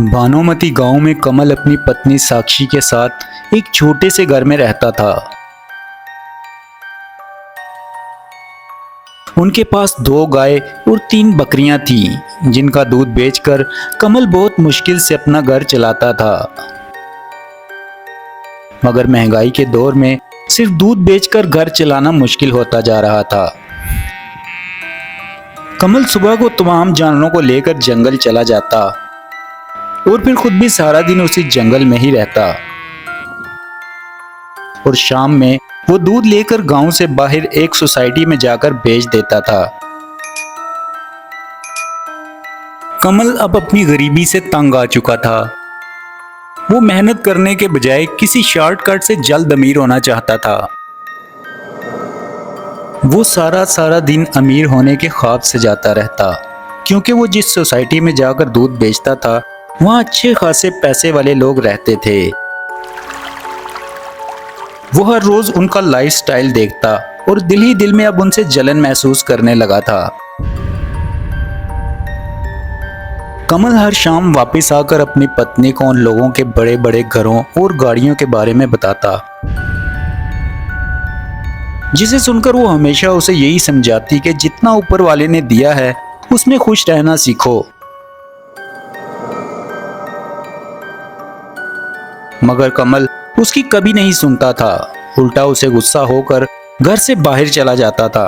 भानुमती गांव में कमल अपनी पत्नी साक्षी के साथ एक छोटे से घर में रहता था। उनके पास 2 गाय और 3 बकरियां थीं, जिनका दूध बेचकर कमल बहुत मुश्किल से अपना घर चलाता था। मगर महंगाई के दौर में सिर्फ दूध बेचकर घर चलाना मुश्किल होता जा रहा था। कमल सुबह को तमाम जानवरों को लेकर जंगल चला जाता और फिर खुद भी सारा दिन उसी जंगल में ही रहता और शाम में वो दूध लेकर गांव से बाहर एक सोसाइटी में जाकर बेच देता था। कमल अब अपनी गरीबी से तंग आ चुका था। वो मेहनत करने के बजाय किसी शॉर्टकट से जल्द अमीर होना चाहता था। वो सारा दिन अमीर होने के ख्वाब से जाता रहता, क्योंकि वो जिस सोसाइटी में जाकर दूध बेचता था वहाँ अच्छे खासे पैसे वाले लोग रहते थे। वो हर रोज उनका लाइफस्टाइल देखता और दिल ही दिल में अब उनसे जलन महसूस करने लगा था। कमल हर शाम वापस आकर अपनी पत्नी को उन लोगों के बड़े बड़े घरों और गाड़ियों के बारे में बताता, जिसे सुनकर वो हमेशा उसे यही समझाती कि जितना ऊपर वाले ने दिया है उसमें खुश रहना सीखो। मगर कमल उसकी कभी नहीं सुनता था, उल्टा उसे गुस्सा होकर घर से बाहर चला जाता था।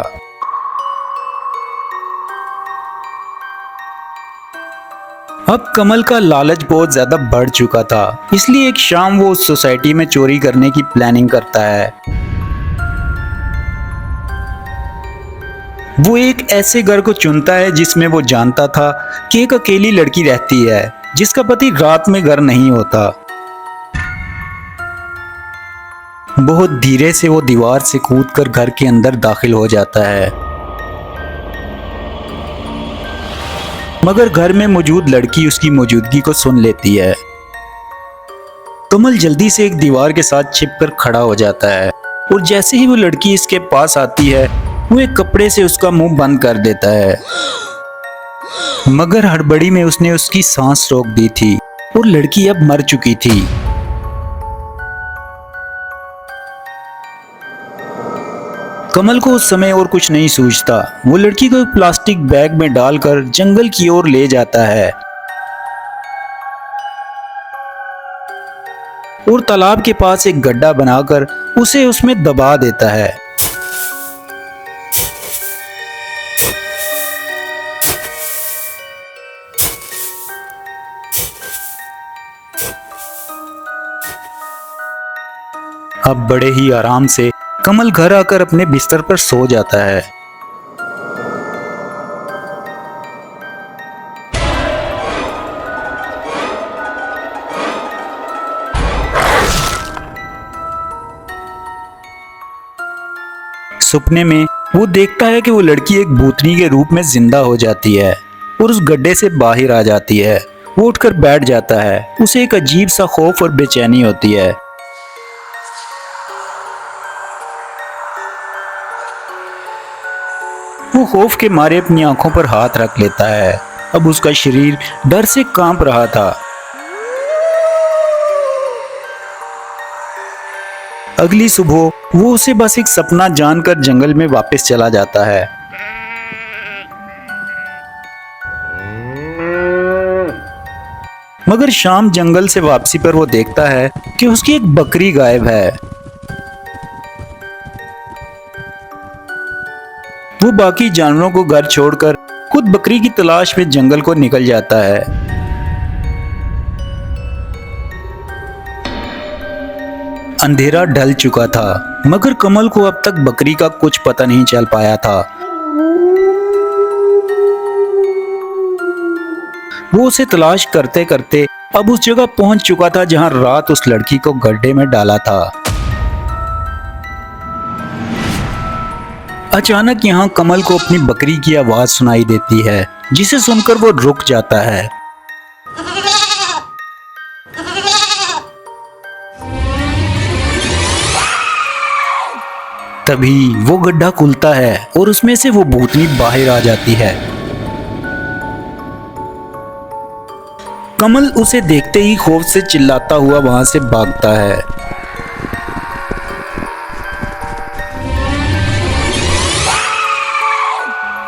अब कमल का लालच बहुत ज्यादा बढ़ चुका था, इसलिए एक शाम वो उस सोसाइटी में चोरी करने की प्लानिंग करता है। वो एक ऐसे घर को चुनता है जिसमें वो जानता था कि एक अकेली लड़की रहती है जिसका पति रात में घर नहीं होता। बहुत धीरे से वो दीवार से कूदकर घर के अंदर दाखिल हो जाता है, मगर घर में मौजूद लड़की उसकी मौजूदगी को सुन लेती है। कमल जल्दी से एक दीवार के साथ छिपकर खड़ा हो जाता है और जैसे ही वो लड़की इसके पास आती है वो एक कपड़े से उसका मुंह बंद कर देता है। मगर हड़बड़ी में उसने उसकी सांस रोक दी थी और लड़की अब मर चुकी थी। कमल को उस समय और कुछ नहीं सूझता। वो लड़की को एक प्लास्टिक बैग में डालकर जंगल की ओर ले जाता है और तालाब के पास एक गड्ढा बनाकर उसे उसमें दबा देता है। अब बड़े ही आराम से कमल घर आकर अपने बिस्तर पर सो जाता है। सपने में वो देखता है कि वो लड़की एक भूतनी के रूप में जिंदा हो जाती है और उस गड्ढे से बाहर आ जाती है। वो उठकर बैठ जाता है। उसे एक अजीब सा खौफ और बेचैनी होती है। वो खौफ के मारे अपनी आंखों पर हाथ रख लेता है। अब उसका शरीर डर से कांप रहा था। अगली सुबह वो उसे बस एक सपना जानकर जंगल में वापस चला जाता है। मगर शाम जंगल से वापसी पर वो देखता है कि उसकी एक बकरी गायब है। वो बाकी जानवरों को घर छोड़कर खुद बकरी की तलाश में जंगल को निकल जाता है। अंधेरा ढल चुका था, मगर कमल को अब तक बकरी का कुछ पता नहीं चल पाया था। वो उसे तलाश करते करते अब उस जगह पहुंच चुका था जहां रात उस लड़की को गड्ढे में डाला था। अचानक यहाँ कमल को अपनी बकरी की आवाज सुनाई देती है, जिसे सुनकर वो रुक जाता है। तभी वो गड्ढा खुलता है और उसमें से वो भूतनी बाहर आ जाती है। कमल उसे देखते ही खौफ से चिल्लाता हुआ वहां से भागता है।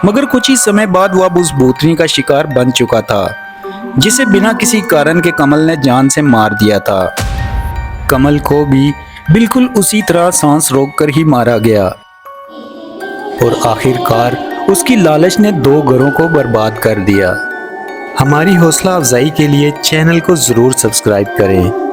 मगर कुछ ही समय बाद वह उस भूतनी का शिकार बन चुका था, जिसे बिना किसी कारण के कमल ने जान से मार दिया था। कमल को भी बिल्कुल उसी तरह सांस रोककर ही मारा गया और आखिरकार उसकी लालच ने 2 घरों को बर्बाद कर दिया। हमारी हौसला अफजाई के लिए चैनल को जरूर सब्सक्राइब करें।